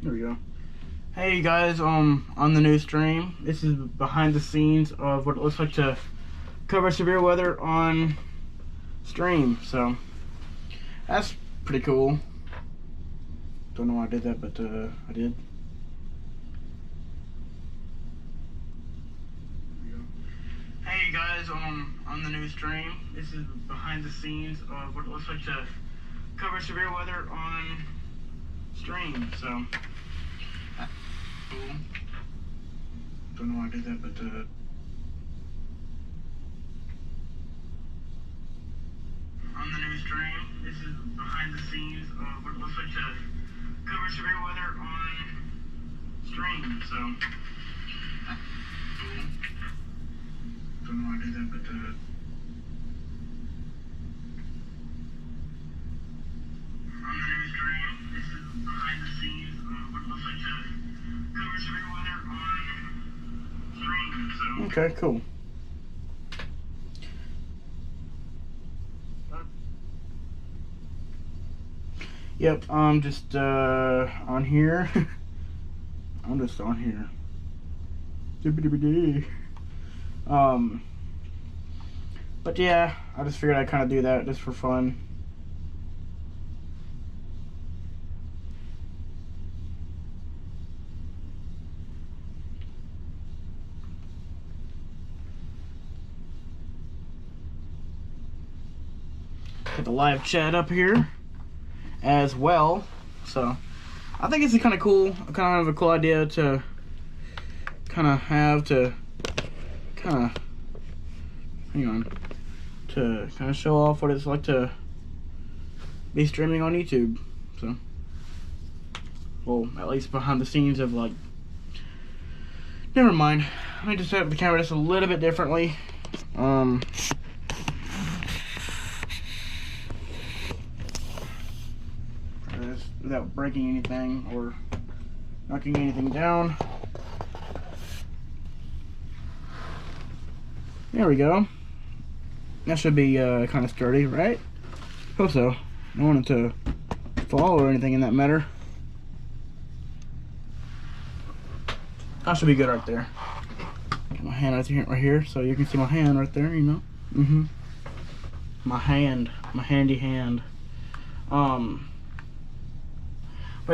There we go. Hey guys, on the new stream, this is behind the scenes of what it looks like to cover severe weather on stream. So that's pretty cool. Don't know why I did that, but I did. Hey guys, on the new stream, this is behind the scenes of what it looks like to cover severe weather on stream. So cool. Don't know why I did that, but on the new stream, this is behind the scenes of what it looks like to cover severe weather on stream. So cool. Don't know why I did that, but on the new stream, this is behind the scenes of what it looks like to cover severe weather on stream. So okay, cool. Yep, I'm just on here. I'm just on here. But yeah, I just figured I'd kind of do that just for fun. Get the live chat up here as well. So I think it's kind of cool, kind of a cool idea to kind of have to to kind of show off what it's like to be streaming on YouTube. So, well, at least behind the scenes of like, never mind. Let me just set up the camera just a little bit differently. Without breaking anything or knocking anything down. There we go. That should be kind of sturdy, right? Hope so. I don't want it to fall or anything in that matter. That should be good right there. Get my hand right here, so you can see my hand right there, you know. My hand, my handy hand. But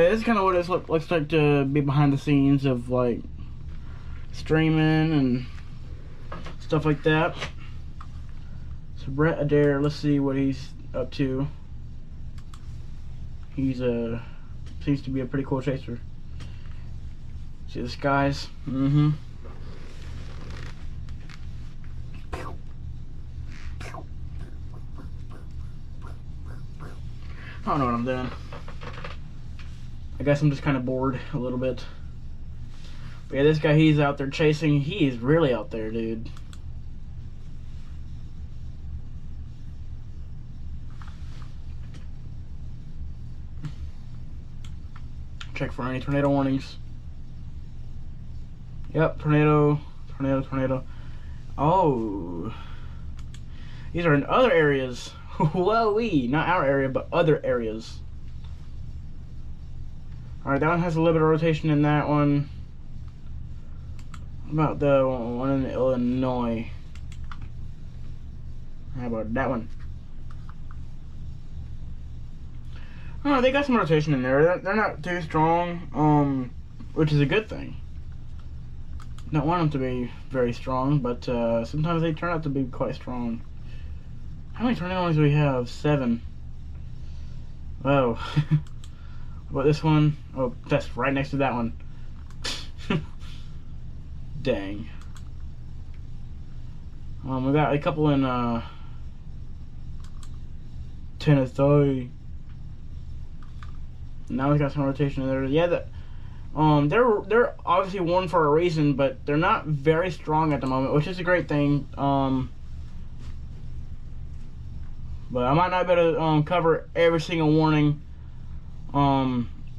yeah, this is kind of what it looks like to be behind the scenes of like streaming and stuff like that. So Brett Adair, let's see what he's up to. He's seems to be a pretty cool chaser. See the skies? I don't know what I'm doing. I guess I'm just kind of bored a little bit. But yeah, this guy, he's out there chasing. He is really out there, dude. Check for any tornado warnings. Yep, tornado. Oh. These are in other areas. Whoa-wee. Not our area, but other areas. Alright, that one has a little bit of rotation in that one. What about the one in Illinois? How about that one? Oh, they got some rotation in there. They're not too strong, which is a good thing. Don't want them to be very strong, but sometimes they turn out to be quite strong. How many tornadoes do we have? 7. Whoa. What about this one? Oh, that's right next to that one. Dang. We got a couple in Tennessee. Now we got some rotation in there. Yeah, they're obviously warned for a reason, but they're not very strong at the moment, which is a great thing. But I might not be able to cover every single warning,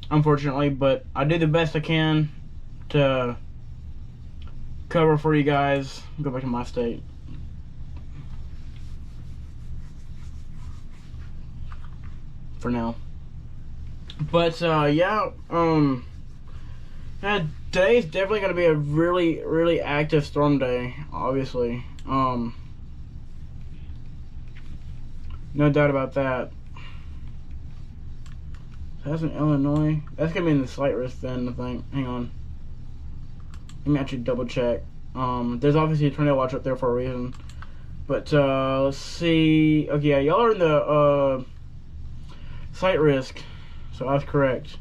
unfortunately, but I do the best I can to cover for you guys. Go back to my state. For now. But yeah, Today's definitely going to be a really, really active storm day, obviously. No doubt about that. So that's in Illinois. That's going to be in the slight risk then, I think. Hang on. Let me actually double check. There's obviously a tornado watch up there for a reason. But, let's see. Okay, yeah, y'all are in the, slight risk. So I was correct.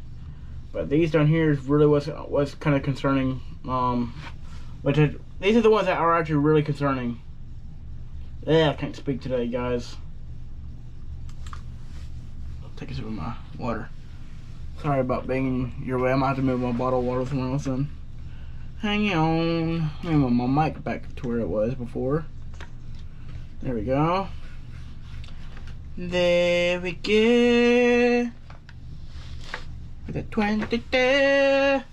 But these down here is really what's kind of concerning. These are the ones that are actually really concerning. Yeah, I can't speak today, guys. I'll take a sip of my water. Sorry about banging your way. I'm gonna have to move my bottle of water somewhere else then. Hang on. Let me move my mic back to where it was before. There we go. There we go. With a 20 there.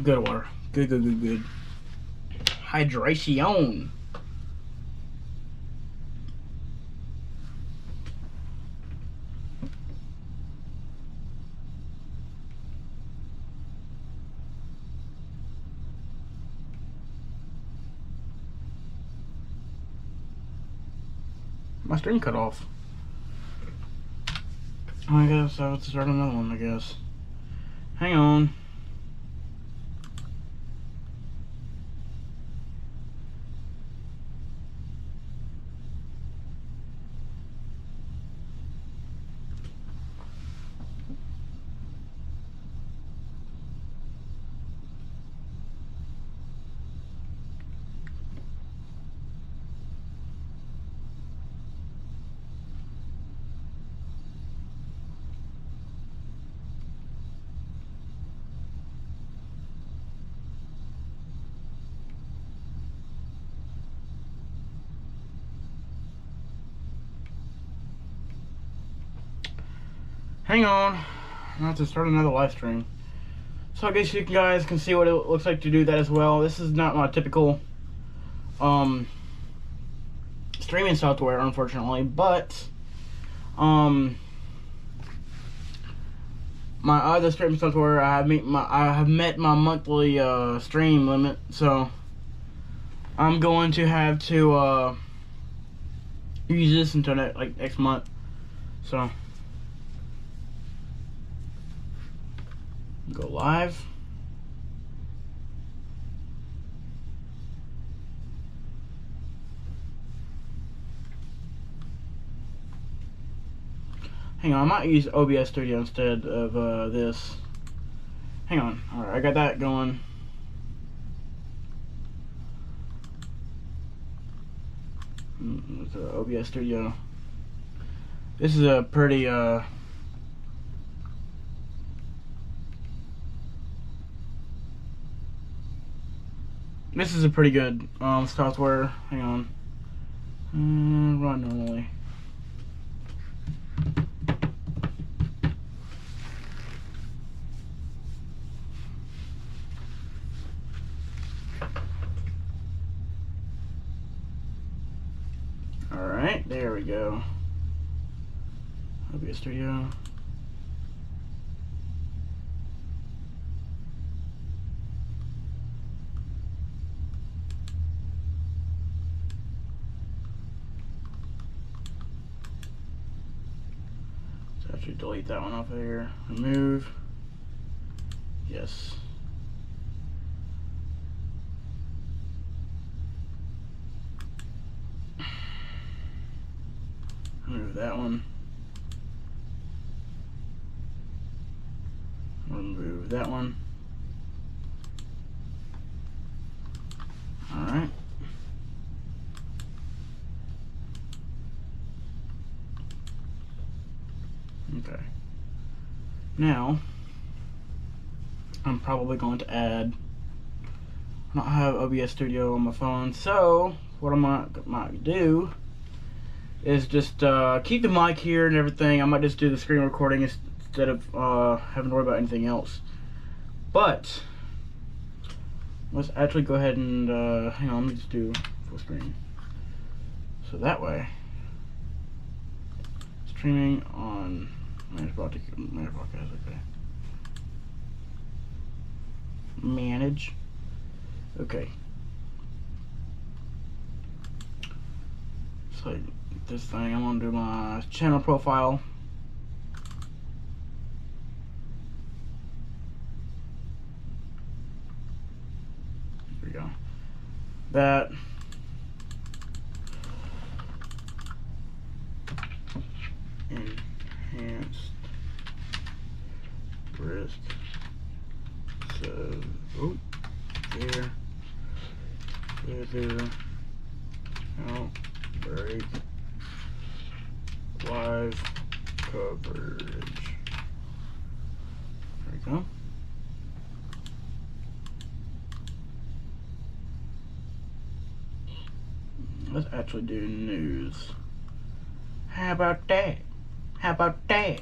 Good water. Good. Hydration. My string cut off. I guess I have to start another one, I guess. Hang on. Hang on. I have to start another live stream. So I guess you guys can see what it looks like to do that as well. This is not my typical streaming software, unfortunately, but my other streaming software, I have met my monthly stream limit, so I'm going to have to use this until next month. So go live. Hang on, I might use OBS Studio instead of this. Hang on. Alright, I got that going. It's OBS Studio. This is a pretty this is a pretty good software. Hang on. Run normally. Alright, there we go. OBS Studio. So actually delete that one off of here. Remove. Yes. Remove that one. Remove that one. Alright. Okay. Now, I'm probably going to add, I don't have OBS Studio on my phone, so what I might do is just keep the mic here and everything. I might just do the screen recording instead of having to worry about anything else. But let's actually go ahead and hang on, let me just do full screen. So that way, let's streaming on manage broadcast. Okay. Manage. Okay. So this thing, I'm gonna do my channel profile. There we go. That. Enhanced risk. So, oh, there. Outbreak live coverage. There we go. Let's actually do news. How about that? How about that?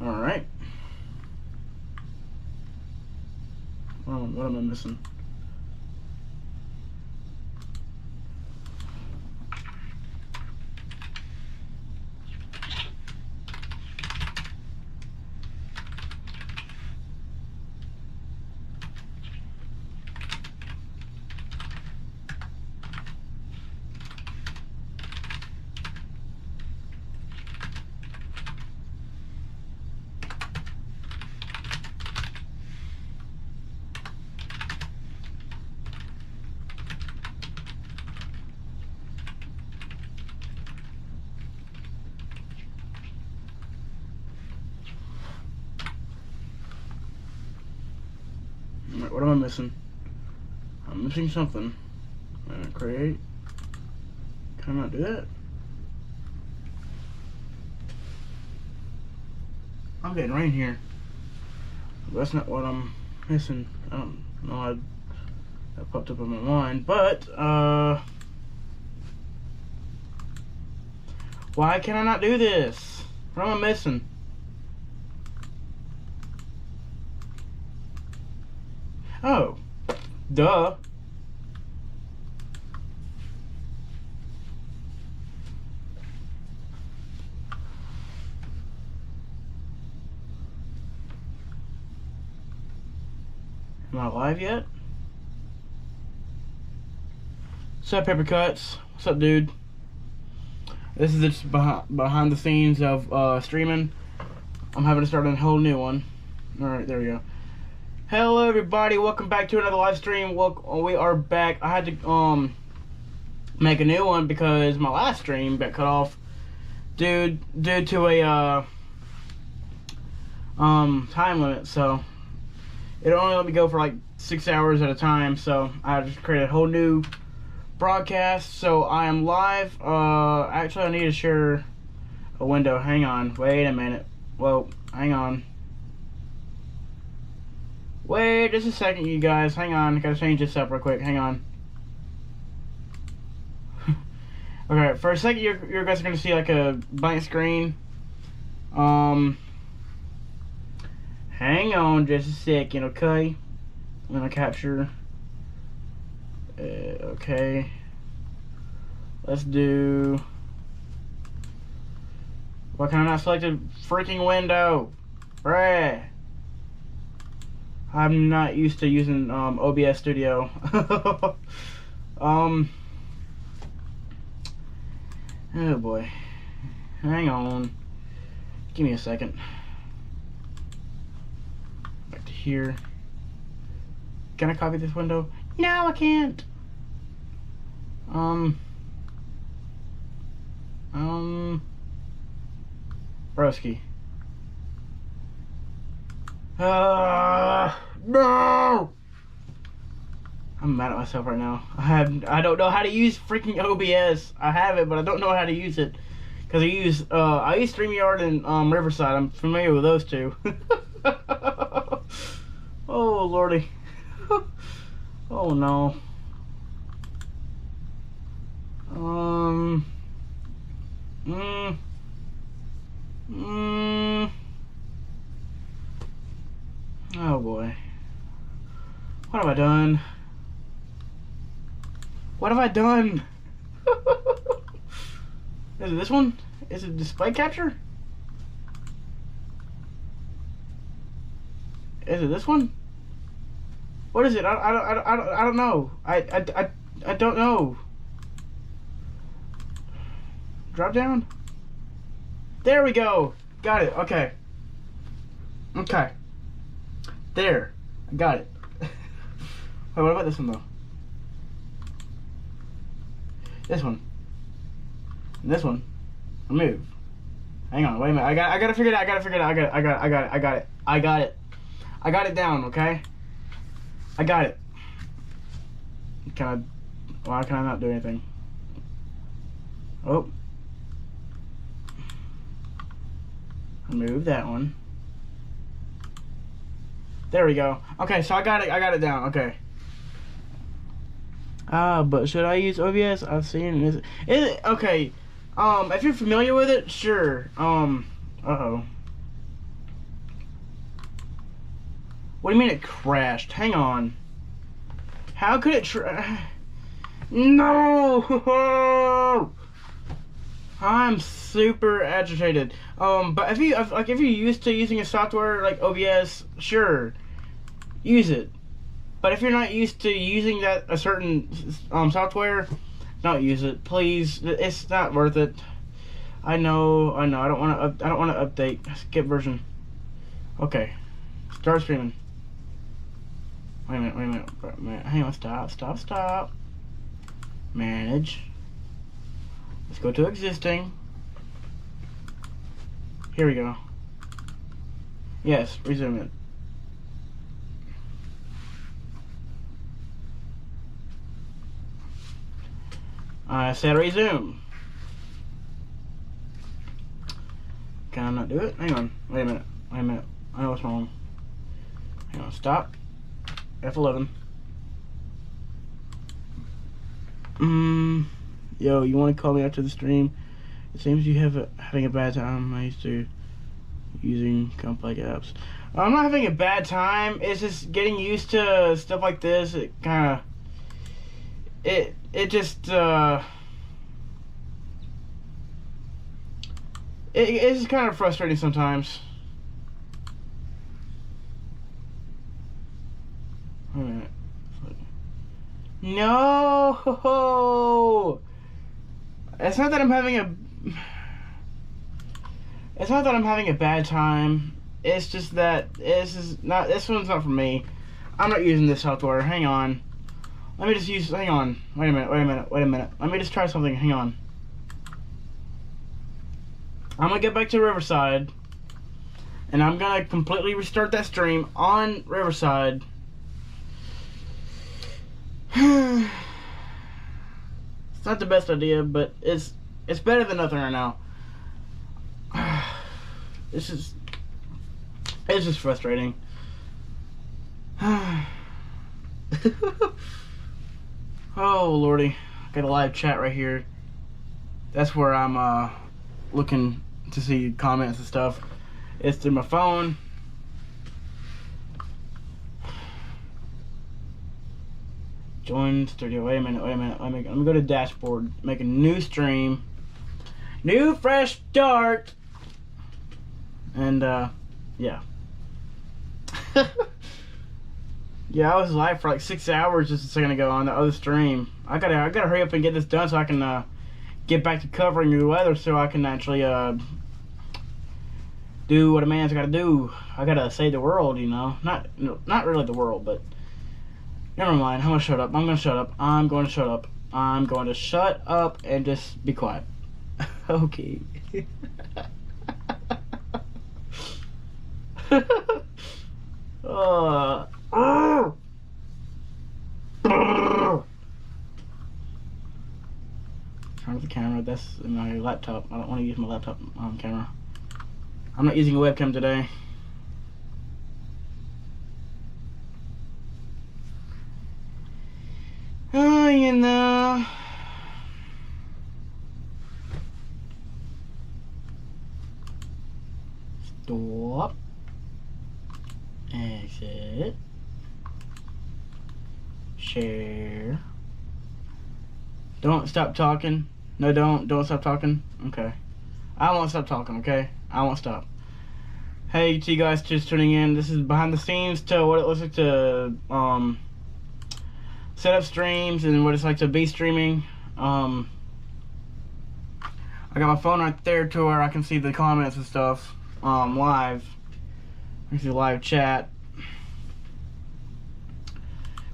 Alright. What am I missing? What am I missing? I'm missing something. Create. Can I not do that? I'm getting rain here. That's not what I'm missing. I don't know how that popped up on my mind, but why can I not do this? What am I missing? Oh, duh. Am I live yet? What's up, Paper Cuts? What's up, dude? This is just behind the scenes of streaming. I'm having to start a whole new one. Alright, there we go. Hello everybody, welcome back to another live stream. We are back. I had to make a new one because my last stream got cut off due to a time limit, so it only let me go for like 6 hours at a time, so I just created a whole new broadcast. So I am live. Actually I need to share a window. Hang on, wait a minute. Whoa, hang on. Wait just a second, you guys. Hang on. Gotta change this up real quick. Hang on. Okay, for a second, you guys are gonna see like a blank screen. Hang on just a second, okay? I'm gonna capture. Okay. Let's do. Why can I not select a freaking window? Bruh. I'm not used to using OBS Studio. Oh boy. Hang on. Give me a second. Back to here. Can I copy this window? No, I can't. Broski. No! I'm mad at myself right now. I don't know how to use freaking OBS. I have it, but I don't know how to use it. Cause I use StreamYard and Riverside. I'm familiar with those two. Oh lordy. Oh no. Oh boy. What have I done? What have I done? Is it this one? Is it display capture? Is it this one? What is it? I don't know. I don't know. Drop down. There we go. Got it. Okay. Okay. There. I got it. Wait, what about this one though? This one. And this one. Remove. Hang on. Wait a minute. I gotta figure it out. I got it. I got it down. Okay. I got it. Why can I not do anything? Oh. Remove that one. There we go. Okay, so I got it down. Okay. But should I use OBS? I've seen it. Is it okay? If you're familiar with it, sure. Uh-oh. What do you mean it crashed? Hang on. How could it No! I'm super agitated. But if you're used to using a software like OBS, sure, use it. But if you're not used to using a certain software, don't use it, please. It's not worth it. I know. I don't want to update. Skip version. Okay, start streaming. Wait a minute. Hang on. Stop. Manage. Let's go to existing. Here we go. Yes, resume it. I said resume. Can I not do it? Hang on. Wait a minute. I know what's wrong. Hang on. Stop. F11. Yo, you want to call me after the stream? It seems you having a bad time. I used to using complex apps. I'm not having a bad time. It's just getting used to stuff like this. It kind of it's just kind of frustrating sometimes. Wait a minute. No! It's not that I'm having a bad time. It's just that this one's not for me. I'm not using this software. Hang on. Let me just hang on. Wait a minute. Let me just try something. Hang on. I'm gonna get back to Riverside, and I'm gonna completely restart that stream on Riverside. It's not the best idea, but it's better than nothing right now. It's just frustrating. Oh lordy, got a live chat right here. That's where I'm looking to see comments and stuff. It's through my phone. Join studio. Wait a minute. Let me go to dashboard. Make a new stream. New fresh start. And yeah. Yeah, I was live for like 6 hours just a second ago on the other stream. I gotta hurry up and get this done so I can get back to covering the weather, so I can actually do what a man's gotta do. I gotta save the world, you know. Not really the world, but never mind. I'm gonna shut up. I'm going to shut up and just be quiet. Okay. Turn off the camera. That's my laptop. I don't want to use my laptop camera. I'm not using a webcam today. Oh, you know. Stop. Exit. Share. Don't stop talking. No, don't stop talking. Okay. I won't stop talking, okay? I won't stop. Hey, to you guys just tuning in. This is behind the scenes to what it looks like to set up streams and what it's like to be streaming. I got my phone right there to where I can see the comments and stuff live. I can see the live chat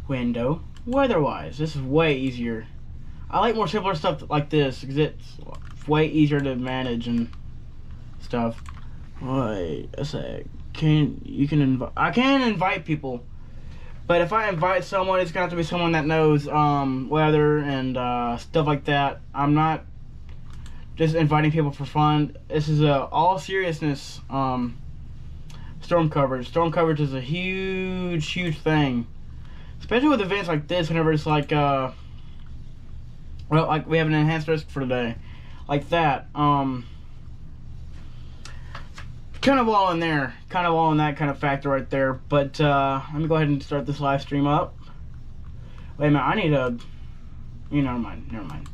window. Weather-wise, this is way easier. I like more simpler stuff like this because it's way easier to manage and stuff. Wait a sec. I can invite people, but if I invite someone, it's gonna have to be someone that knows weather and stuff like that. I'm not just inviting people for fun. This is all seriousness storm coverage. Storm coverage is a huge thing, especially with events like this. Whenever it's like well, like we have an enhanced risk for today, like that. Kind of all in there, kind of all in that kind of factor right there. But let me go ahead and start this live stream up. Wait a minute, I need a. Never mind.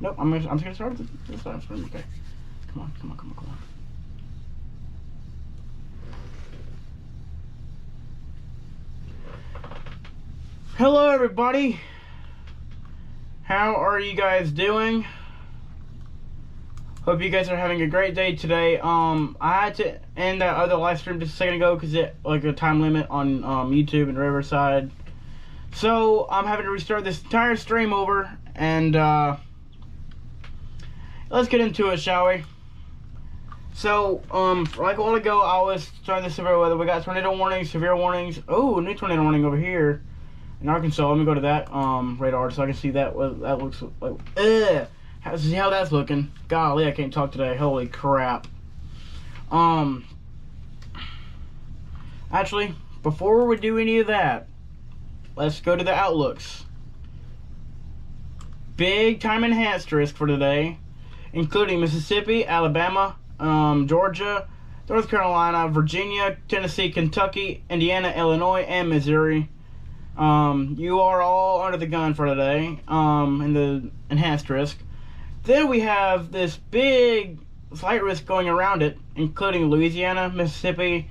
Nope, I'm just gonna start this live stream. Okay, come on. Hello, everybody. How are you guys doing? Hope you guys are having a great day today. I had to end that other live stream just a second ago because it like a time limit on YouTube and Riverside. So I'm having to restart this entire stream over, and let's get into it, shall we? So like a while ago, I was starting the severe weather. We got tornado warnings, severe warnings. Oh, new tornado warning over here in Arkansas. Let me go to that radar so I can see that what that looks like. See how that's looking. Golly, I can't talk today. Holy crap. Actually, before we do any of that, let's go to the outlooks. Big time enhanced risk for today, including Mississippi, Alabama, Georgia, North Carolina, Virginia, Tennessee, Kentucky, Indiana, Illinois, and Missouri. You are all under the gun for today, in the enhanced risk. Then we have this big slight risk going around it, including Louisiana, Mississippi,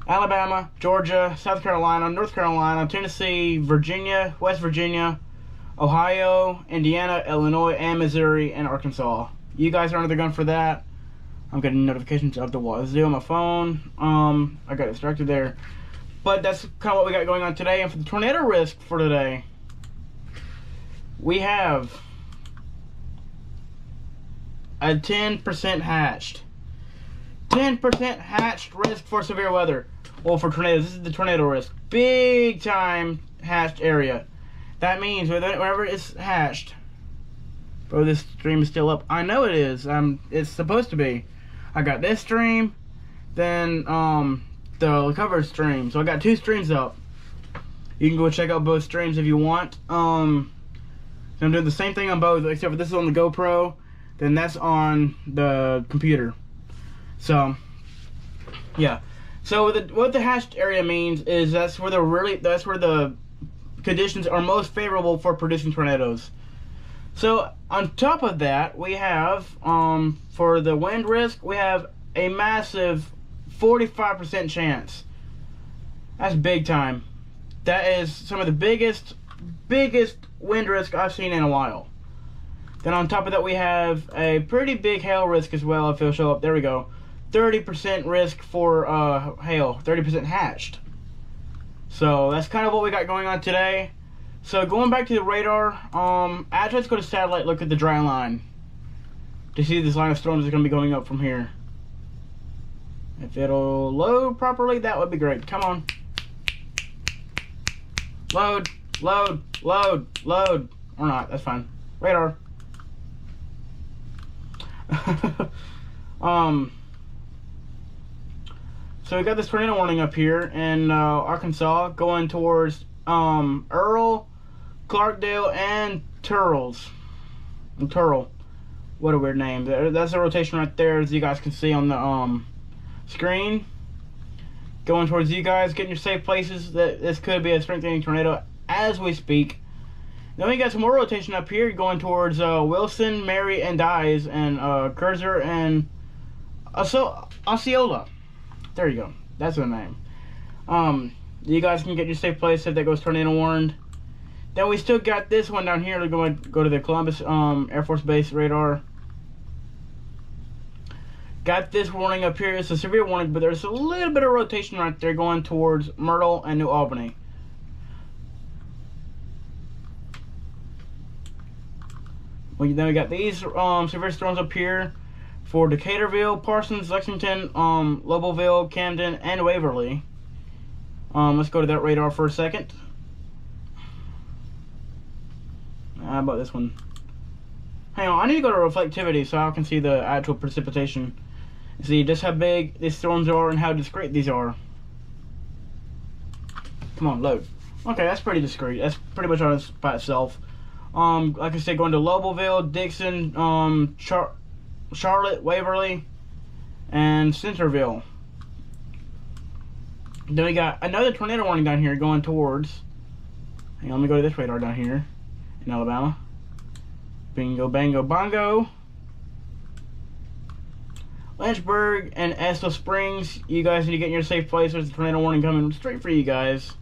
Alabama, Georgia, South Carolina, North Carolina, Tennessee, Virginia, West Virginia, Ohio, Indiana, Illinois, and Missouri, and Arkansas. You guys are under the gun for that. I'm getting notifications of the Wazoo on my phone. I got distracted there. But that's kind of what we got going on today. And for the tornado risk for today, we have a 10% hatched. 10% hatched risk for severe weather. Well, for tornadoes, this is the tornado risk. Big time hatched area. That means whenever it's hatched. Bro, this stream is still up. I know it is. It's supposed to be. I got this stream, then the cover stream. So I got two streams up. You can go check out both streams if you want. I'm doing the same thing on both, except for this is on the GoPro. Then that's on the computer. So, yeah. So what the hatched area means is that's where the conditions are most favorable for producing tornadoes. So on top of that, we have for the wind risk, we have a massive 45% chance. That's big time. That is some of the biggest wind risk I've seen in a while. Then on top of that, we have a pretty big hail risk as well, if it'll show up. There we go. 30% risk for hail. 30% hatched. So that's kind of what we got going on today. So going back to the radar, actually let's go to satellite, look at the dry line. To see this line of storms is going to be going up from here. If it'll load properly, that would be great. Come on. Load, load, load, load. Or not, that's fine. Radar. So we got this tornado warning up here in Arkansas going towards Earl, Clarkdale, and Turl. What a weird name. That's a rotation right there, as you guys can see on the screen. Going towards you guys, getting your safe places. This could be a strengthening tornado as we speak. Then we got some more rotation up here going towards Wilson, Mary, and Dyes, and Kurzer and Osceola. There you go. That's the name. You guys can get your safe place if that goes tornado warned. Then we still got this one down here to go to the Columbus Air Force Base radar. Got this warning up here. It's a severe warning, but there's a little bit of rotation right there going towards Myrtle and New Albany. Then we got these severe storms up here for Decaturville, Parsons, Lexington, Lobelville, Camden, and Waverly. Let's go to that radar for a second. How about this one? Hang on, I need to go to reflectivity so I can see the actual precipitation. See just how big these storms are and how discrete these are. Come on, load. Okay, that's pretty discrete. That's pretty much on its by itself. Like I said, going to Lobelville, Dixon, Charlotte, Waverly, and Centerville. Then we got another tornado warning down here going towards. Hang on, let me go to this radar down here in Alabama. Bingo, bango, bongo. Lynchburg and Estill Springs. You guys need to get in your safe place. There's a tornado warning coming straight for you guys.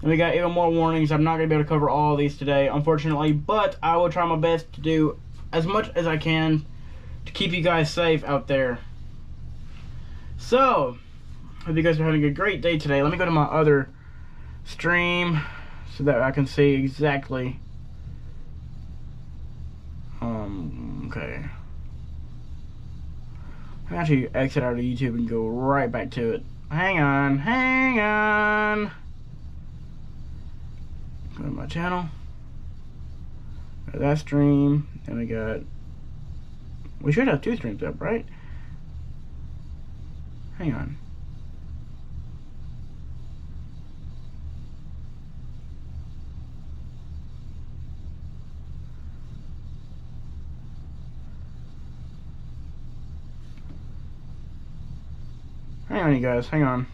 And we got even more warnings. I'm not going to be able to cover all of these today, unfortunately, but I will try my best to do as much as I can to keep you guys safe out there. So, hope you guys are having a great day today. Let me go to my other stream so that I can see exactly. Okay. I'm actually exit out of YouTube and go right back to it. Hang on. Go to my channel. Go to that stream. Then we should have 2 streams up, right? Hang on. Hang on, you guys. Hang on.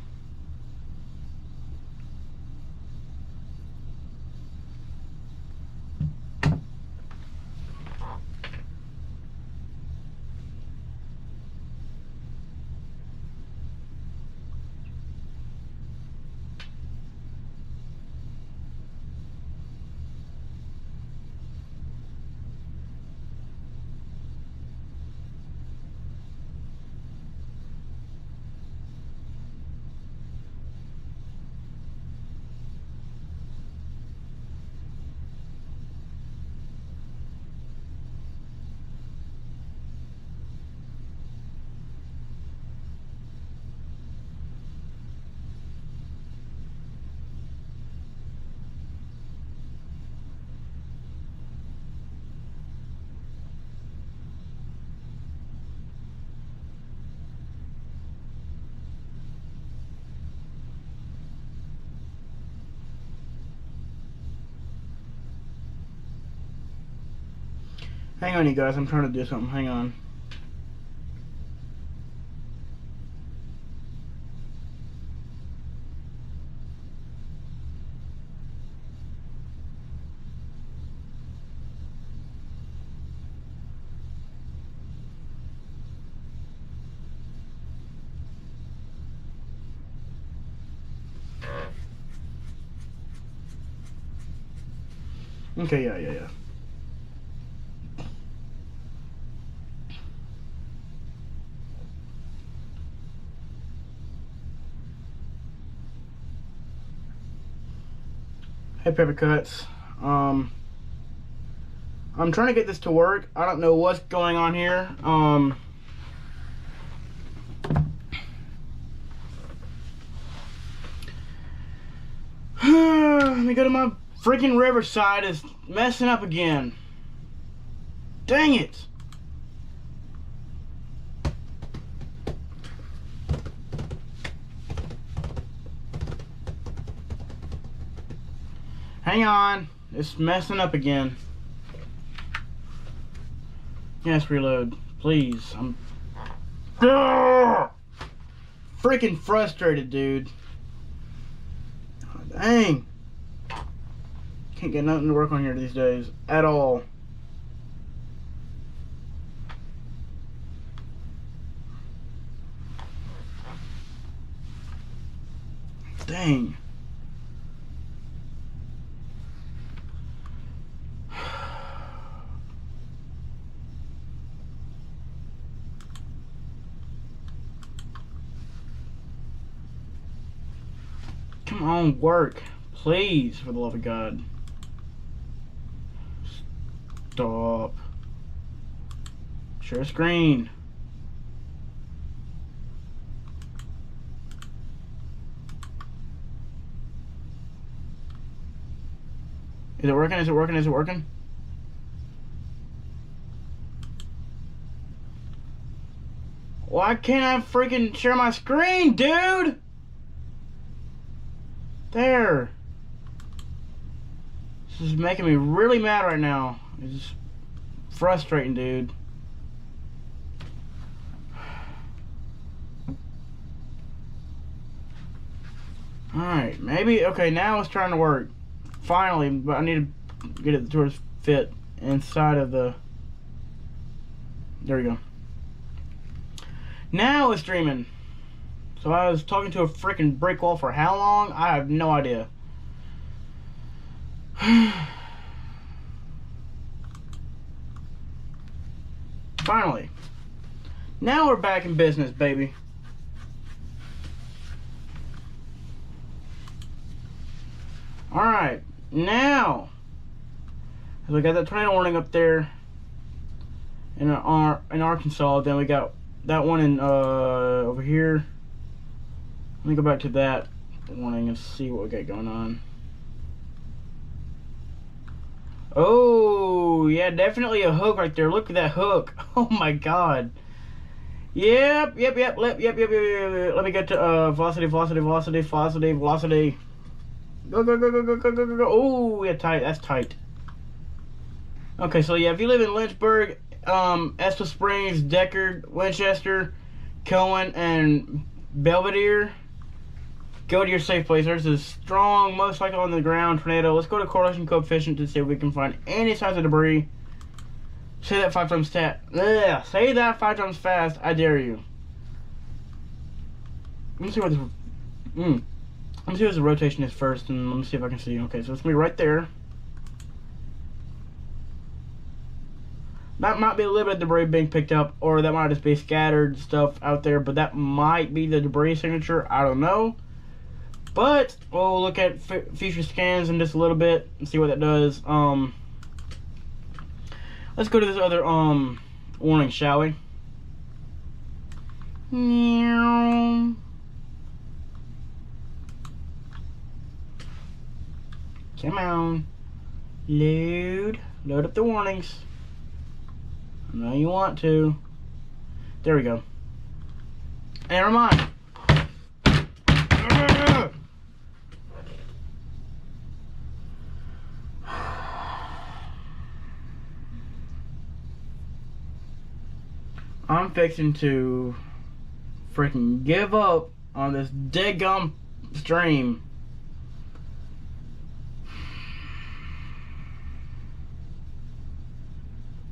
Hang on, you guys. I'm trying to do something. Hang on. Okay, yeah. Hey, Pepper Cuts. I'm trying to get this to work. I don't know what's going on here. Let me go to my freaking Riverside. Is messing up again. Dang it. Hang on. It's messing up again. Yes, reload. Please. I'm freaking frustrated, dude. Oh, dang. Can't get nothing to work on here these days at all. Dang. Come on, work. Please, for the love of God. Stop. Share screen. Is it working? Is it working? Is it working? Why can't I freaking share my screen, dude? There. This is making me really mad right now. It's just frustrating, dude. Alright, maybe, okay, now it's trying to work. Finally, but I need to get it towards fit inside of the, there we go. Now it's streaming. So I was talking to a freaking brick wall for how long? I have no idea. Finally. Now we're back in business, baby. Alright, now we got that tornado warning up there in Arkansas. Then we got that one in over here. Let me go back to that warning and see what we got going on. Oh yeah, definitely a hook right there. Look at that hook. Oh my God. Yep. Let me get to velocity. Go. Oh yeah, tight. That's tight. Okay, so yeah, if you live in Lynchburg, Estill Springs, Deckard, Winchester, Cohen, and Belvedere, go to your safe place. There's a strong, most likely on the ground tornado. Let's go to correlation coefficient to see if we can find any signs of debris. Say that 5 times say that 5 times fast. I dare you. Let me see what this. Let me see what the rotation is first, and let me see if I can see. Okay, so it's gonna be right there. That might be a little bit of debris being picked up, or that might just be scattered stuff out there, but that might be the debris signature. I don't know. But we'll look at future scans in just a little bit and see what that does. Let's go to this other warning, shall we? Come on. Load up the warnings. I know you want to. There we go. Never mind. I'm fixing to freaking give up on this deadgum stream.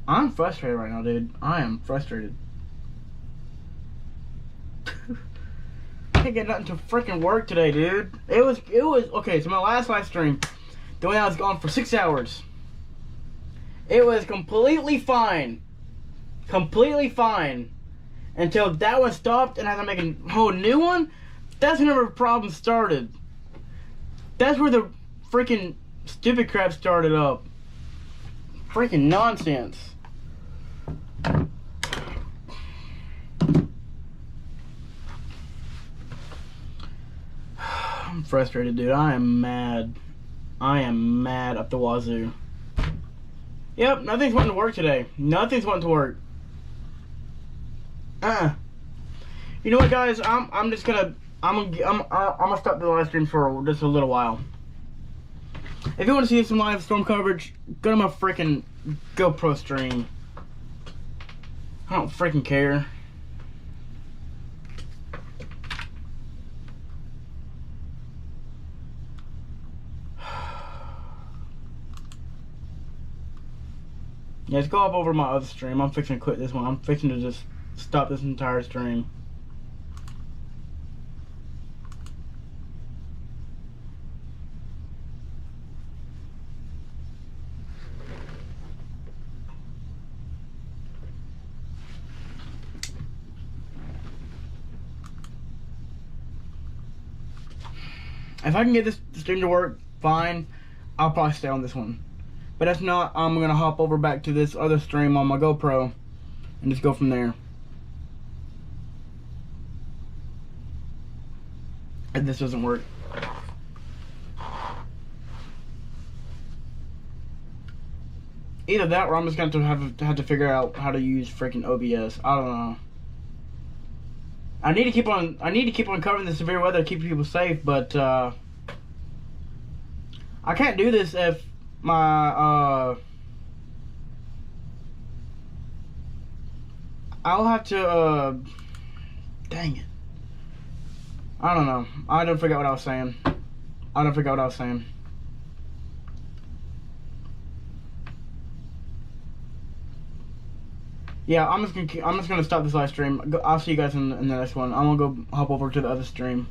I'm frustrated right now, dude. I am frustrated. Can't get nothing to freaking work today, dude. It was okay. So my last live stream, the one I was gone for 6 hours. It was completely fine until that one stopped and I had to make a whole new one. That's whenever the problem started. That's where the freaking stupid crap started up. Freaking nonsense. I'm frustrated, dude. I am mad up the wazoo. Yep, nothing's wanting to work today. Nothing's wanting to work. You know what, guys? I'm gonna stop the live stream for just a little while. If you want to see some live storm coverage, go to my freaking GoPro stream. I don't freaking care. Yeah, let's go up over my other stream. I'm fixing to quit this one. I'm fixing to just stop this entire stream. If I can get this stream to work fine, I'll probably stay on this one. But if not, I'm gonna hop over back to this other stream on my GoPro and just go from there. If this doesn't work. Either that or I'm just going to have to figure out how to use freaking OBS. I don't know. I need to keep on covering the severe weather to keep people safe, but I can't do this if my I'll have to dang it. I don't know. I don't forget what I was saying. Yeah, I'm just gonna stop this live stream. I'll see you guys in the next one. I'm gonna go hop over to the other stream.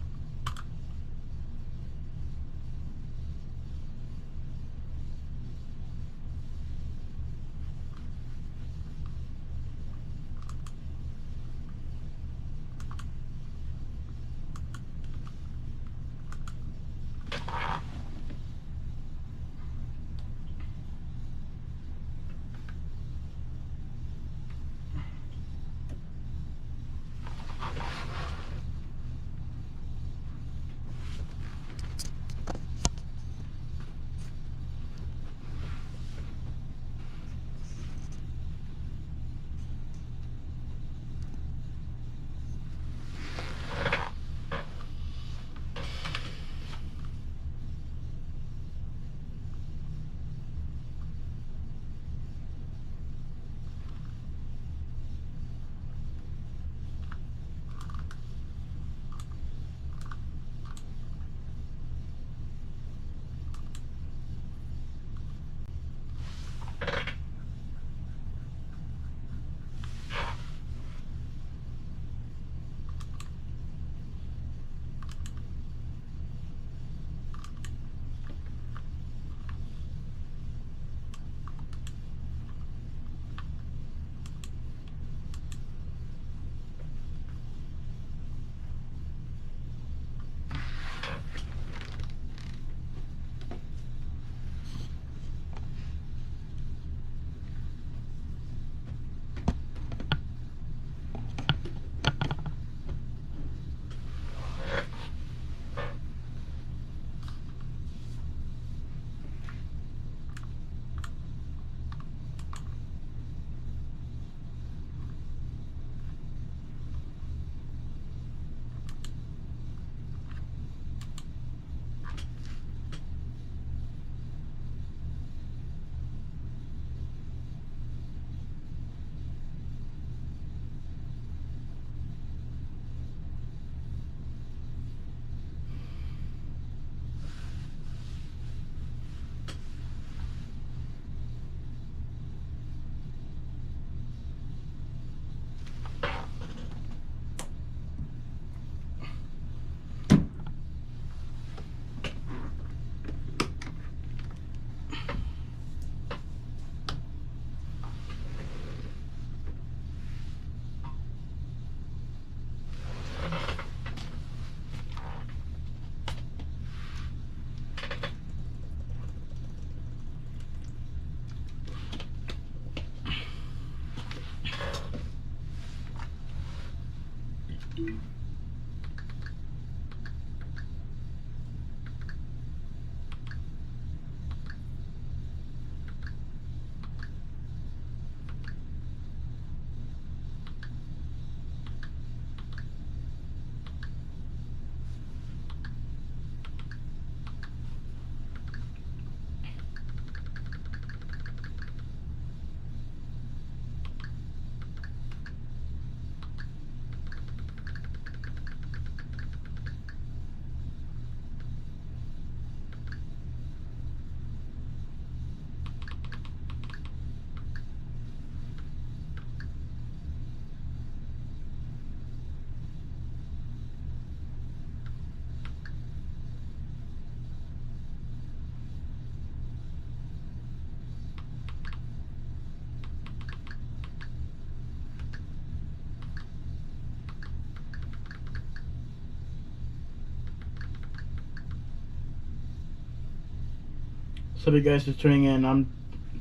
So if you guys just tuning in, I'm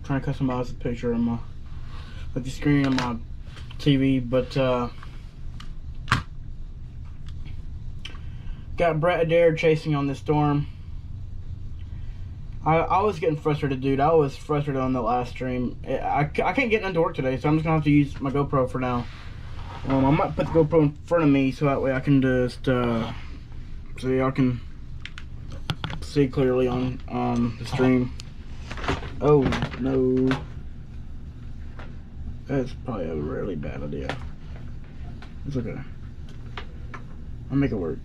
trying to customize the picture on my, like the screen on my TV, but got Brett Adair chasing on this storm. I was getting frustrated, dude. I was frustrated on the last stream. I can't get into work today, so I'm just gonna have to use my GoPro for now. I might put the GoPro in front of me so that way I can just so y'all can see clearly on the stream. Oh no, that's probably a really bad idea. It's okay. I'll make it work.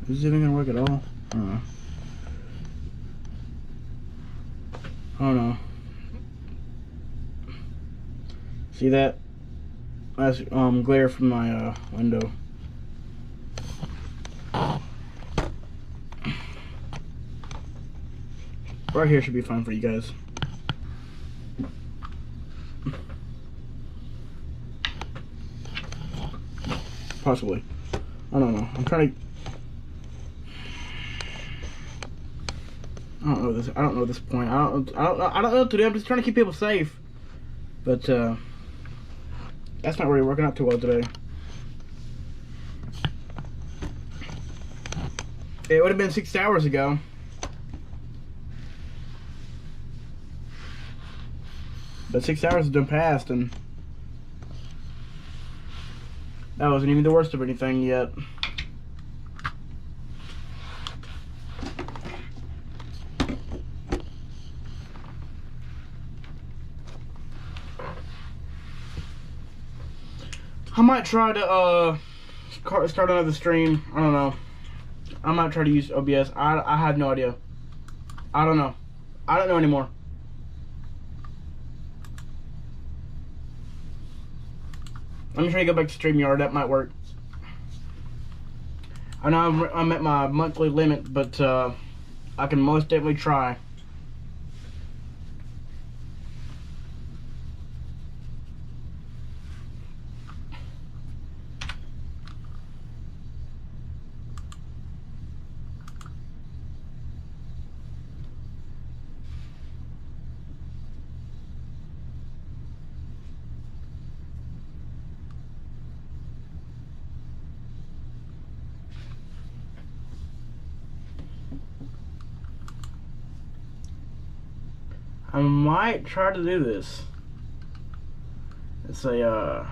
Is it even gonna work at all? I don't know. Oh no. See that? That's glare from my window. Right here should be fine for you guys. Possibly. I don't know. I'm trying to. I don't know this. I don't know at this point. I don't know what to do. I'm just trying to keep people safe. But that's not really working out too well today. It would have been 6 hours ago. But 6 hours has done passed, and that wasn't even the worst of anything yet. I might try to start another stream. I don't know. I might try to use OBS. I have no idea. I don't know. I don't know anymore. Let me try to go back to StreamYard. That might work. I know I'm at my monthly limit, but I can most definitely try. I might try to do this. It's a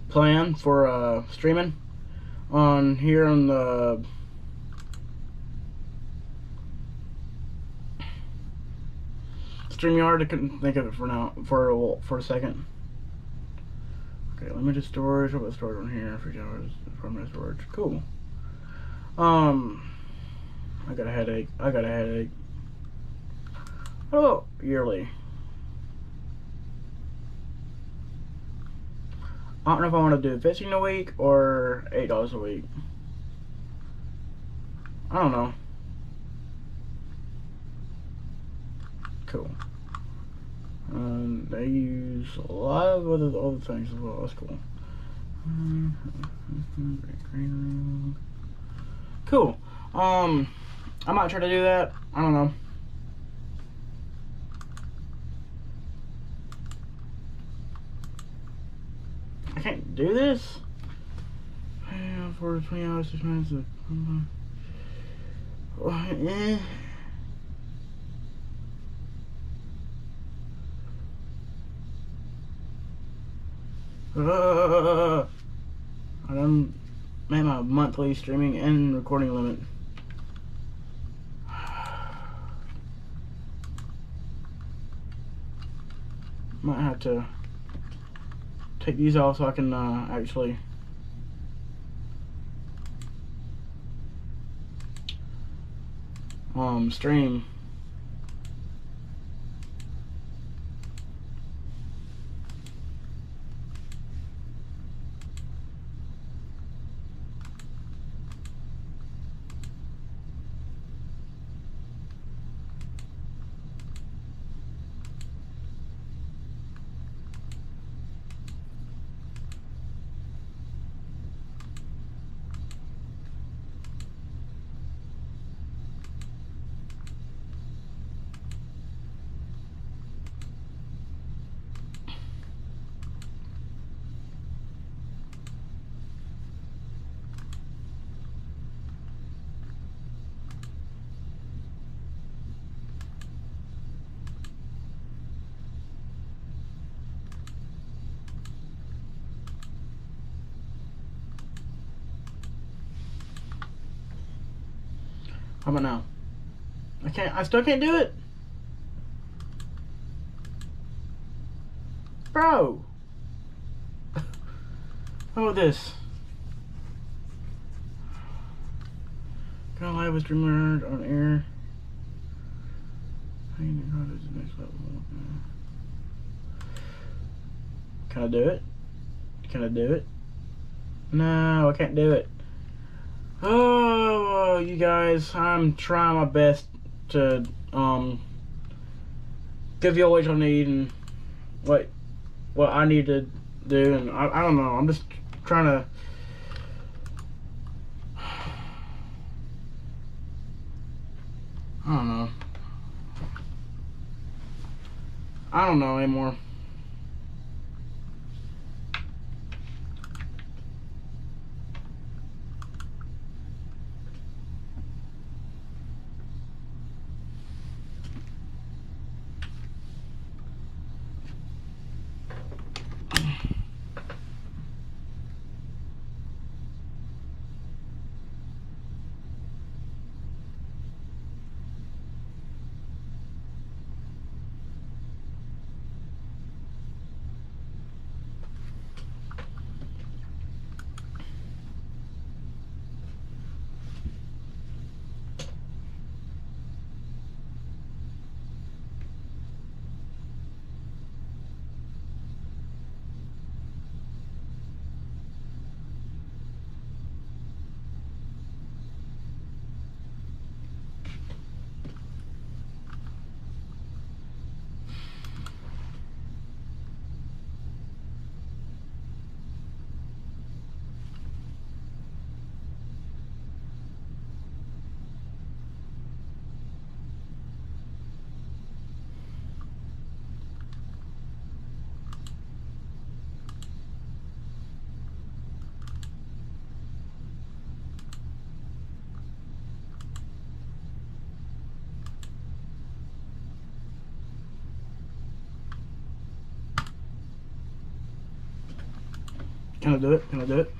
plan for streaming on here on the StreamYard. I couldn't think of it for now for a second. Okay, limited storage. What about storage on here? 3 hours permanent storage. Cool. I got a headache. What about yearly? I don't know if I want to do 15 a week or $8 a week. I don't know. Cool. They use a lot of other things as well. That's cool. Cool. I might try to do that. I don't know. I can't do this. For 20 hours, 6 minutes. I done made my monthly streaming and recording limit. Might have to take these off so I can actually stream. How about now? I still can't do it? Bro! How about this? Can I live with Streamlabs on air? How you know to the next level? Can I do it? Can I do it? No, I can't do it. Oh, you guys, I'm trying my best to give you all what you need and what I need to do, and I don't know. I'm just trying to. I don't know. I don't know anymore. Can I do it? Can I do it?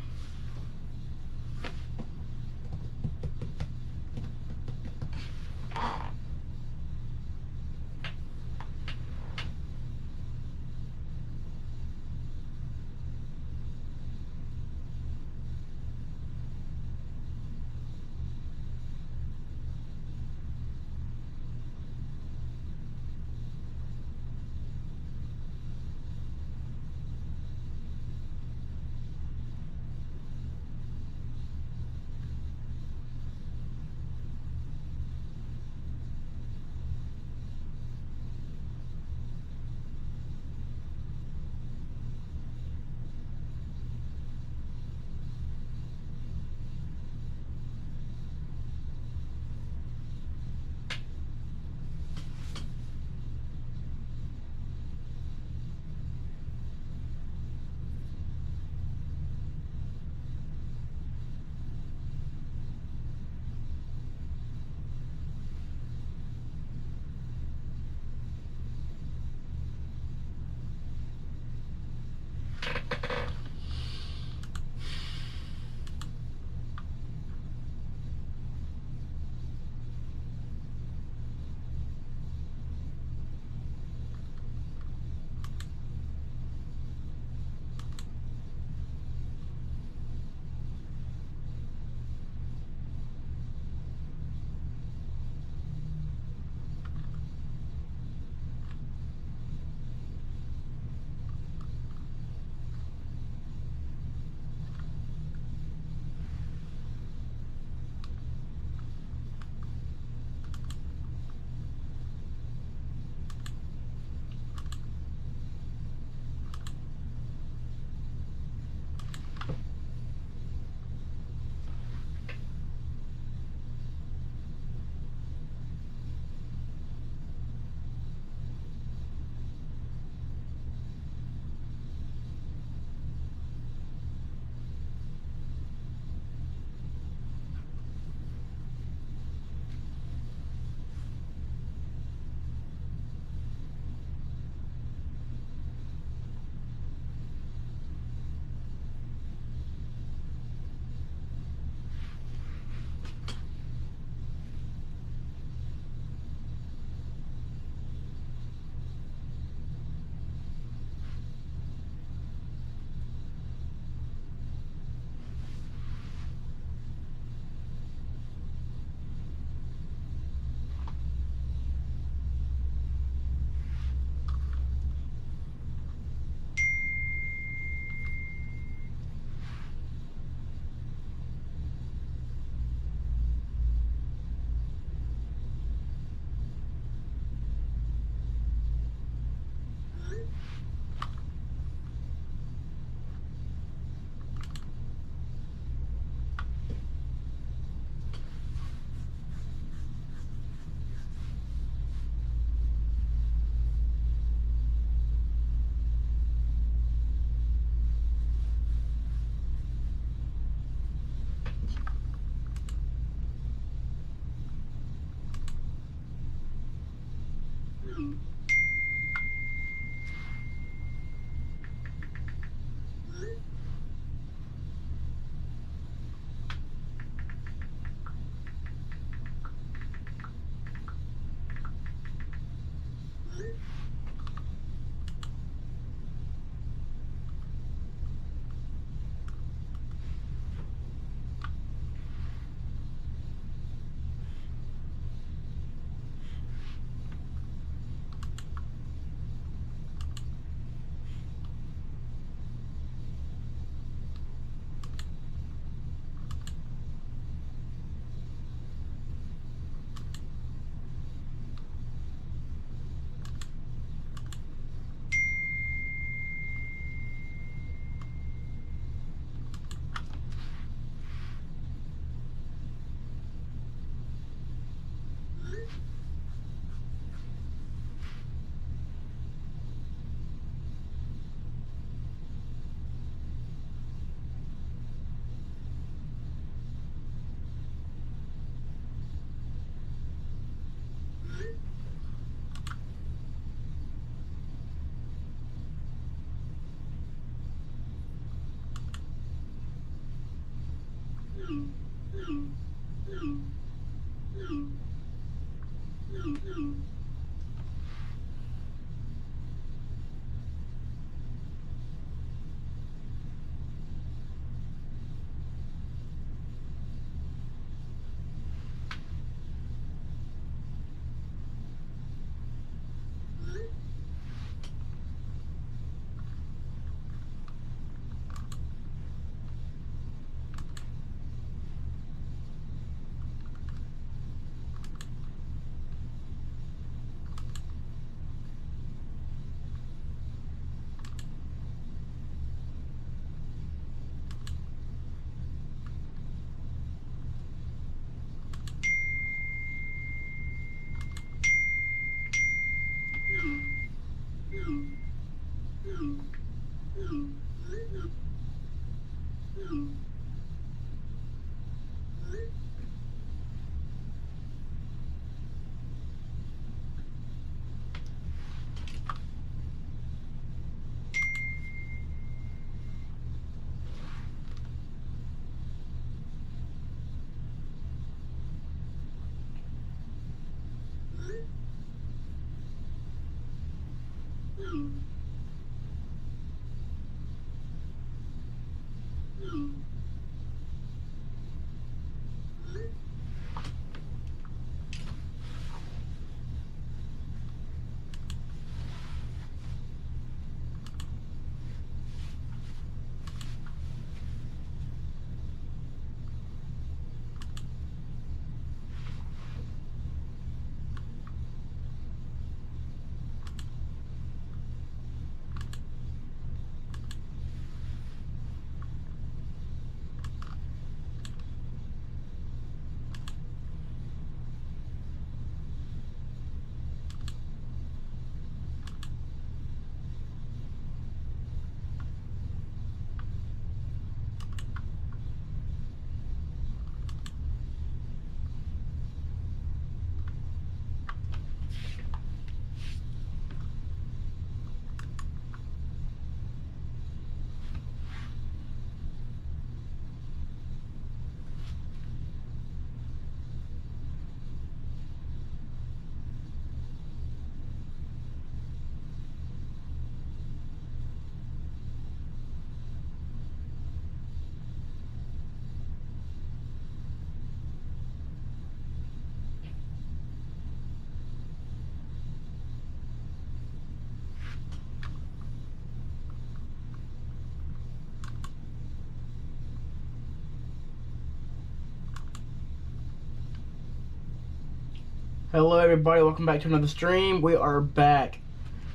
Hello everybody, welcome back to another stream. We are back.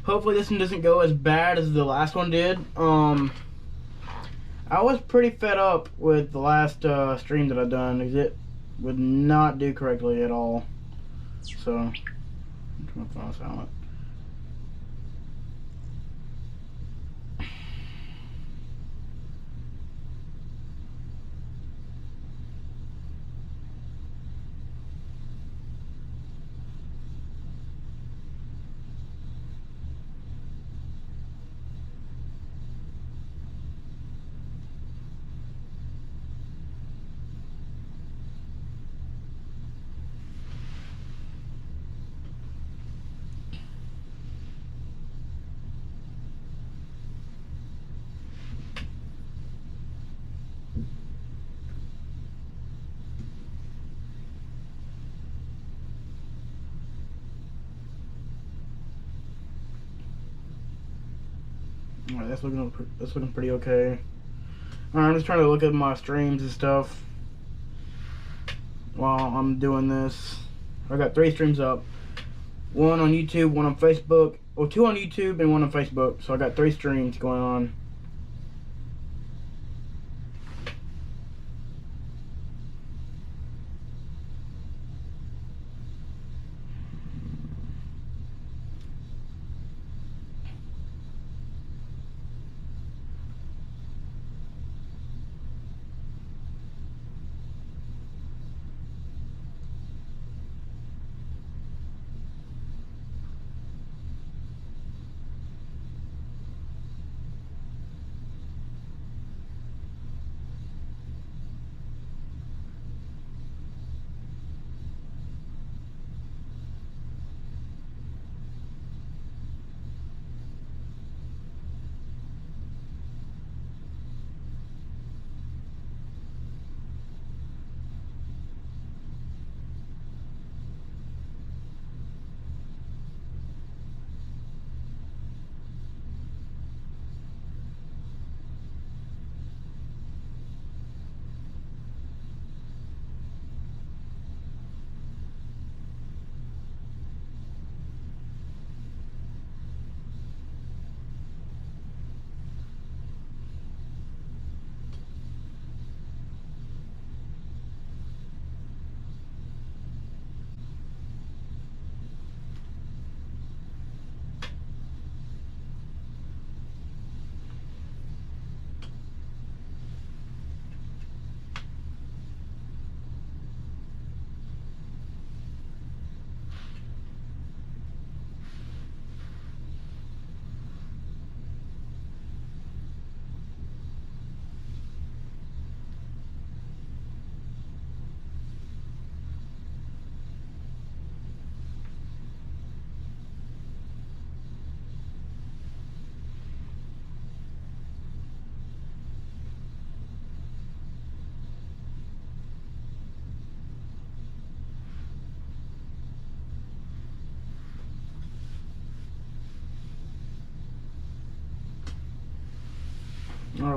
Hopefully this one doesn't go as bad as the last one did. I was pretty fed up with the last stream that I've done because it would not do correctly at all. So, I'm turn my phone silent. Alright, that's looking pretty okay. Alright, I'm just trying to look at my streams and stuff while I'm doing this. I got 3 streams up. 1 on YouTube, 1 on Facebook. Well, 2 on YouTube and 1 on Facebook. So I got 3 streams going on.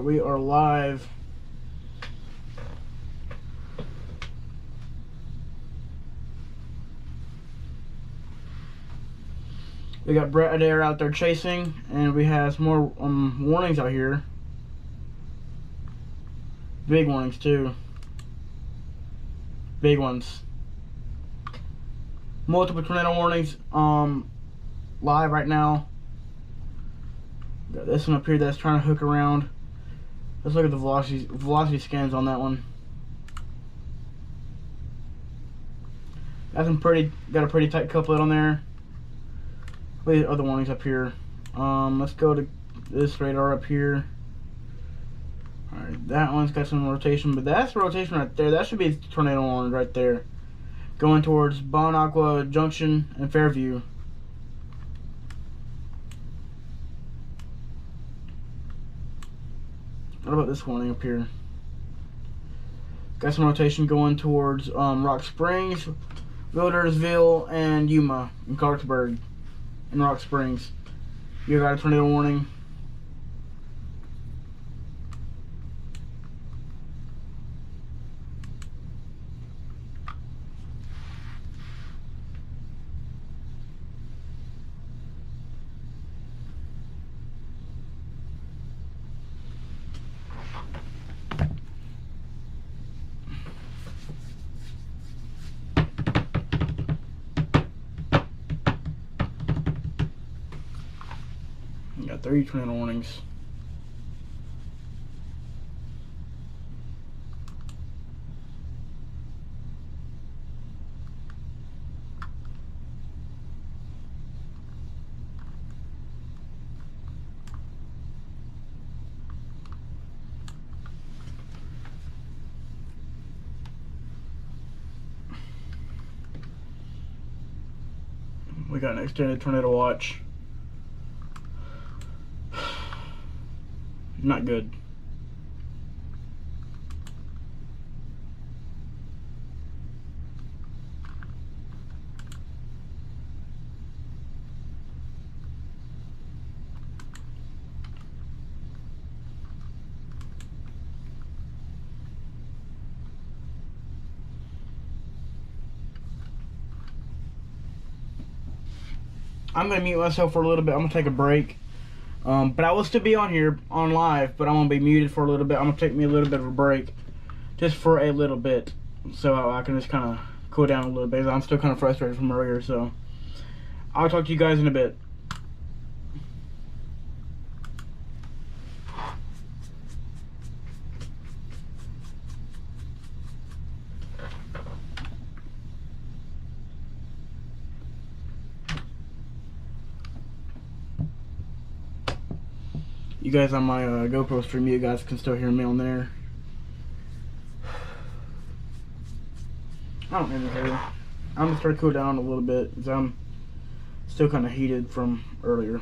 Alright, we are live. We got Brett Adair out there chasing, and we have some more warnings out here. Big warnings too. Big ones. Multiple tornado warnings live right now. Got this one up here that's trying to hook around. Let's look at the velocity scans on that one. Got a pretty tight couplet on there. The other warnings up here. Let's go to this radar up here. Alright, that one's got some rotation, but that's rotation right there. That should be tornado warning right there. Going towards Bon Aqua Junction and Fairview. What about this warning up here? Got some rotation going towards Rock Springs, Wildersville, and Yuma, and Clarksburg, and Rock Springs. You got a tornado warning. Got 3 tornado warnings. We got an extended tornado watch. Not good. I'm gonna mute myself for a little bit. I'm gonna take a break. But I will still be on here on live, but I'm gonna be muted for a little bit. I'm gonna take me a little bit of a break, just for a little bit, so I can just kind of cool down a little bit. I'm still kind of frustrated from earlier, so I'll talk to you guys in a bit. You guys on my GoPro stream, you guys can still hear me on there. I don't really care. I'm gonna start to cool down a little bit because I'm still kind of heated from earlier.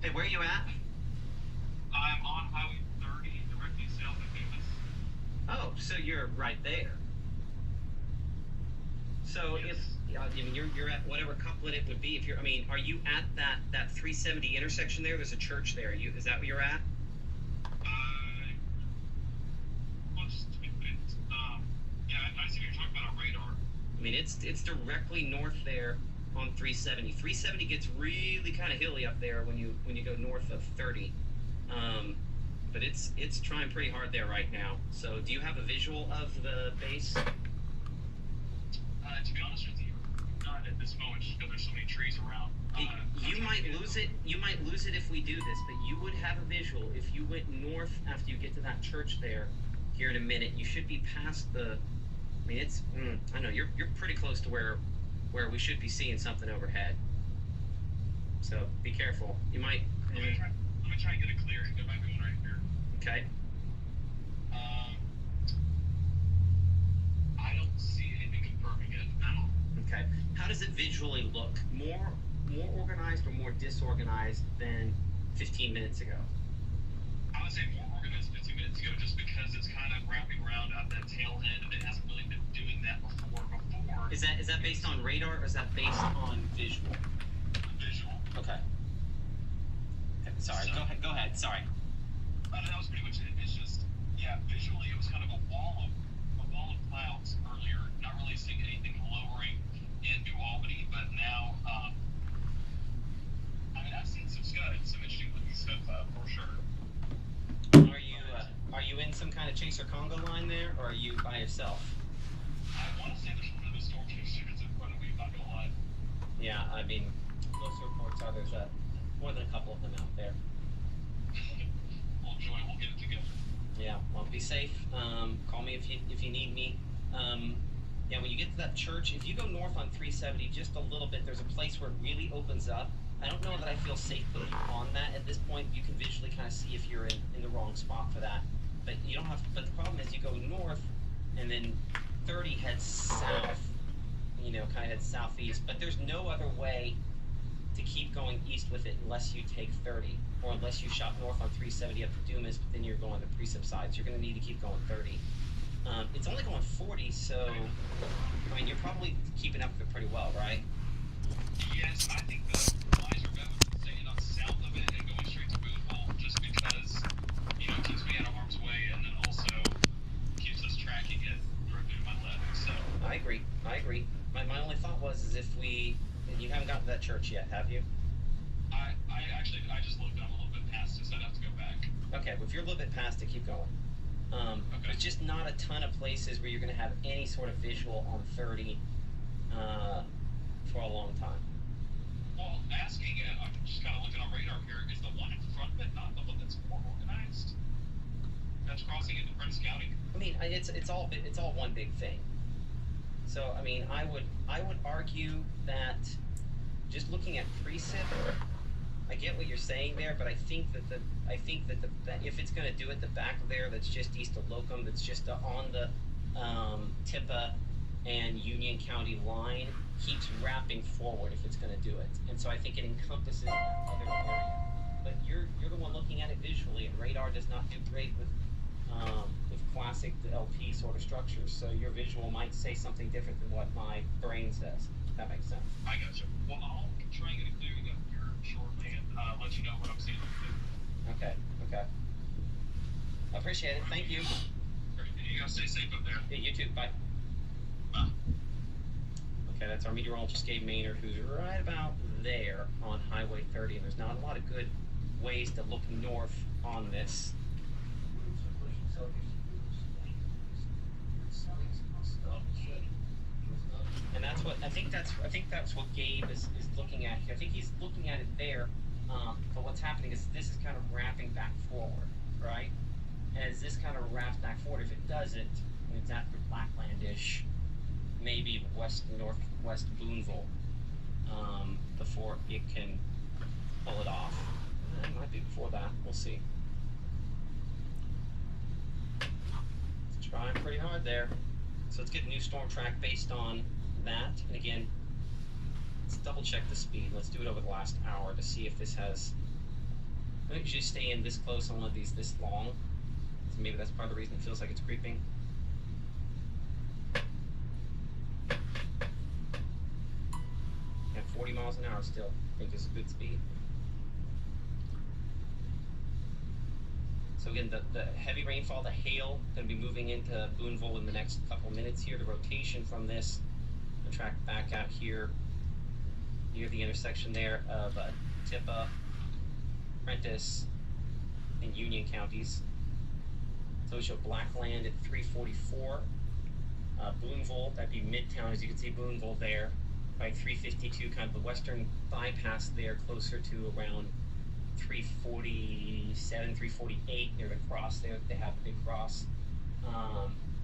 Hey, where are you at? I'm so you're right there. So Yes. if I mean you're at whatever couplet it would be. If you're, I mean, are you at that 370 intersection there? There's a church there. Is that where you're at? Just a bit. Yeah, I see what you're talking about on radar. I mean, it's directly north there on 370. 370 gets really kind of hilly up there when you go north of 30. But it's trying pretty hard there right now. So, do you have a visual of the base? To be honest with you, not at this moment, just because there's so many trees around. You might lose it. You might lose it if we do this, but you would have a visual if you went north after you get to that church there. Here in a minute, you should be past the. I mean, it's. I know you're pretty close to where we should be seeing something overhead. So be careful. You might. Let me try and get it clear. It might be one right here. Okay. I don't see anything confirming it now. Okay. How does it visually look? More organized or more disorganized than 15 minutes ago? I would say more organized 15 minutes ago, just because it's kind of wrapping around at that tail end, and it hasn't really been doing that before. Is that based on radar or is that based on visual? Visual. Okay. Sorry. So- Go ahead. Sorry. That was pretty much it. It's just, yeah, visually it was kind of a wall of clouds earlier. Not really seeing anything lowering into Albany, but now, I mean, I've seen some interesting looking stuff for sure. Are you in some kind of Chaser Congo line there, or are you by yourself? I want to say there's one of the storm chasers in front of me, not gonna lie. Yeah, I mean, most reports are there's more than a couple of them out there. Well, Joy, we'll get it together. Yeah, well, be safe. Call me if you need me. Yeah, when you get to that church, if you go north on 370 just a little bit, there's a place where it really opens up. I don't know that I feel safe putting you on that at this point. You can visually kind of see if you're in the wrong spot for that. But you don't have to, but the problem is you go north and then 30 heads south, kind of heads southeast. But there's no other way to keep going east with it unless you take 30, or unless you shot north on 370 up to Dumas, but then you're going to Precip side, so you're going to need to keep going 30. It's only going 40, so I mean you're probably keeping up with it pretty well, right? Yes, I think the lines are better than staying on south of it and going straight to Boonville, just because, it keeps me out of harm's way, and then also keeps us tracking it directly to my left, so. I agree. My only thought was if you haven't gotten to that church yet, have you? I just looked down a little bit past it, so I'd have to go back. Okay, well if you're a little bit past it, keep going. Okay. There's just not a ton of places where you're going to have any sort of visual on 30 for a long time. Well, I'm just kind of looking on radar here, is the one in front of it not the one that's more organized? That's crossing into Prentice County? I mean, it's all one big thing. So I mean, I would argue that just looking at Precip, I get what you're saying there, but I think that if it's going to do it, the back there that's just east of Locum, that's just on the Tipa and Union County line, keeps wrapping forward if it's going to do it, and so I think it encompasses that other area. But you're the one looking at it visually, and radar does not do great with classic LP sort of structures. So your visual might say something different than what my brain says. If that makes sense. I gotcha. Well, I'll try and get it cleared up here shortly and let you know what I'm seeing. Okay. I appreciate it. Thank you. Great. You guys stay safe up there. Yeah, you too. Bye. Bye. Okay, that's our meteorologist Gabe Maynard, who's right about there on Highway 30. And there's not a lot of good ways to look north on this. And that's what I think that's what Gabe is looking at here. I think he's looking at it there. But what's happening is this is kind of wrapping back forward, right? And as this kind of wraps back forward, if it doesn't, and it's after Blacklandish, maybe northwest Boonville, before it can pull it off. It might be before that. We'll see. It's trying pretty hard there. So let's get a new storm track based on that. And again, let's double check the speed. Let's do it over the last hour to see if this has. I don't usually stay in this close on one of these this long. So maybe that's part of the reason it feels like it's creeping. hours still. I think is a good speed. So again, the heavy rainfall, the hail, going to be moving into Boonville in the next couple minutes here. The rotation from this, the track back out here near the intersection there of Tippah, Prentice, and Union counties. So we show Blackland at 344. Boonville, that'd be Midtown, as you can see Boonville there, by 352, kind of the western bypass there, closer to around 347, 348 near the cross there. They have a big cross.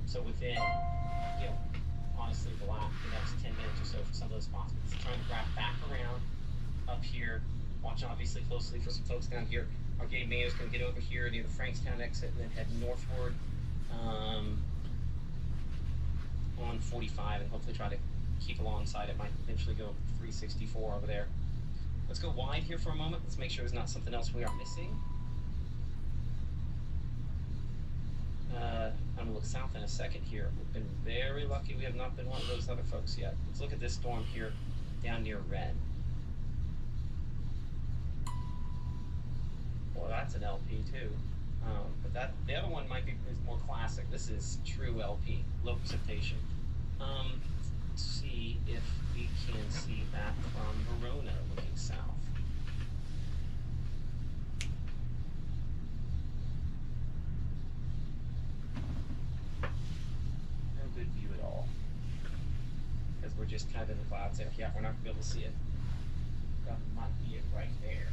So within, honestly, the next 10 minutes or so for some of those spots. It's trying to wrap back around up here. Watching obviously closely for some folks down here. Our Gabe Mayo's going to get over here near the Frankstown exit and then head northward on 45 and hopefully try to keep alongside it. Might eventually go 364 over there. Let's go wide here for a moment. Let's make sure there's not something else we are missing. I'm going to look south in a second here. We've been very lucky we have not been one of those other folks yet. Let's look at this storm here down near Red. Well, that's an LP too. But the other one is more classic. This is true LP, low precipitation. Let's see if we can see that from Verona looking south. No good view at all. Because we're just kind of in the clouds there. Yeah, we're not going to be able to see it. That might be it right there.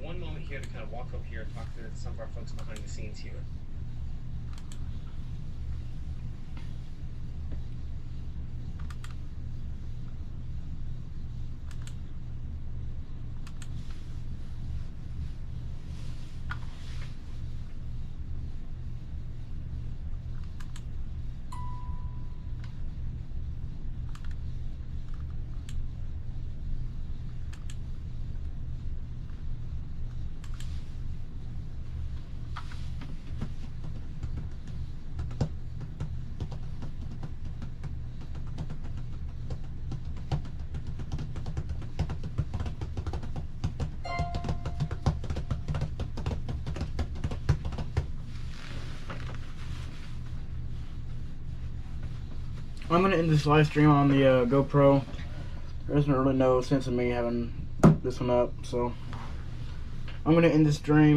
One moment here to kind of walk up here and talk to some of our folks behind the scenes here. I'm going to end this live stream on the GoPro. There isn't really no sense in me having this one up, so I'm going to end this stream.